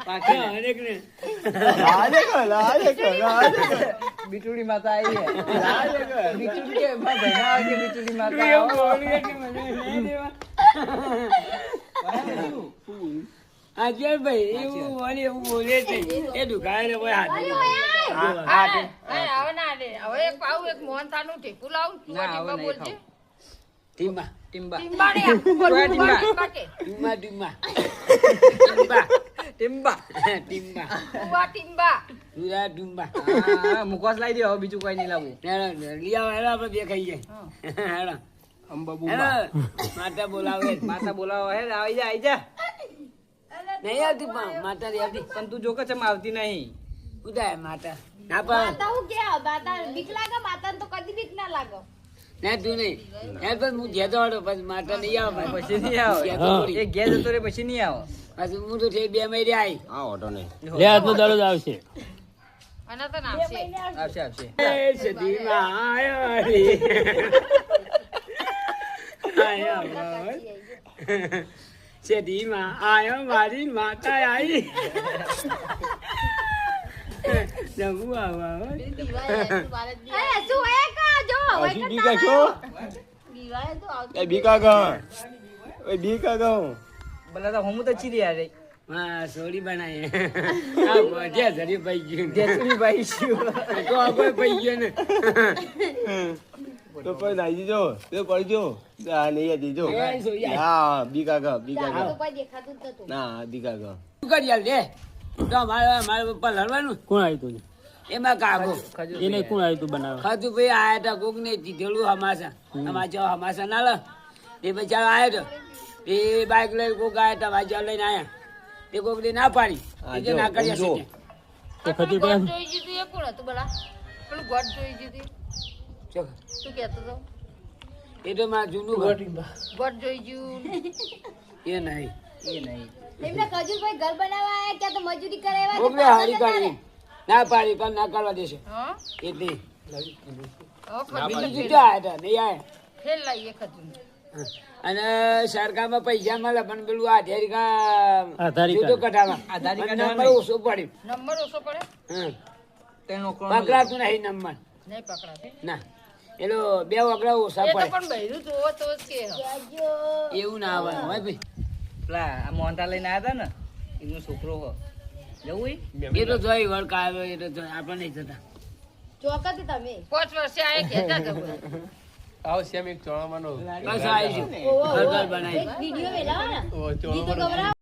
પાકે અનેક ને બીટુડી માતા આવી હે બીટુડી કે ભણા કે બીટુડી માતા એવું બોલી એટલે મને નહીં દેવા આજે ભાઈ એવું બોલી એવું બોલે છે એ દુકાને ને કોઈ હાથ ટીમા ટીમા મુકવાસ લાવી દે હવે બીજું કોઈ નહીં લાવવું લઈ આવો આપડે બે ખાઈ જાય માતા બોલાવો હે આવી જા નહીં આવતી માતા રે આવતી પણ તું જો કે ચમ આવતી નહીં ઉદાય માતા ના પણ ના તું નહીં યાર પણ હું ઘેતો વાળો પછી માતા નહીં આવે પછી નહીં આવો એ ઘેર જતો રે પછી નહીં આવો પછી હું તો 2 મહિને આવી લે આજનો દાડો જ આવશે આવશે સદીમાં આયો સદીમાં આયો મારી માતા આવી જમવું આવા બોલા તો હું તો ચીરી યાર હા સોરી બનાવી આ બધે ધરી પઈ ગયું દેસરી ભાઈ શું તો કોઈ પઈ ગયો ને તો પણ નાઈ દીજો તે પડજો આ નહીં દીજો હા બીકા ના બીકા શું કરી આલ દે તો મારે પપ્પા લડવાનું કોણ આવ્યું તું એમાં કાગો એને કોણ આવ્યું તું બનાવવા ખાતું ભાઈ આયા હતા કોક ને દીધેલું હમાસા અમારા હમાસા ના લે એ બચારો આવ્યો તો એ બાઈક લઈને કોક આવ્યા હતા વાજા લઈને આયા તે કોક ને ના પાડી એ ના કરી શકે તો ખજૂરભાઈ એ તો મારા જૂનું ઘર એ નહીં કોક ને હારી કાઢી ના પાડી પણ ના કરવા દેશે એટલે બીજું જુદા આવ્યા હતા નહીં આયા અને સરકારમાં પૈસા મળે પણ પેલું આધારી કાર્ડ નંબર ઓછો પડ્યો પકડાતું નહીં નંબર ના એલો 2 વગડા ઓછા પડે એવું ના આવવાનું હોય ભાઈ પેલા મોહનતા લઈને આવ્યા હતા ને એનો છોકરો હો જવું એ તો જોઈ વળક આવ્યો એ તો જોઈ આપણે નહીં જતા આવો સેમ એક ચોળામાં બસ આવીશું ઘર ઘર બનાવી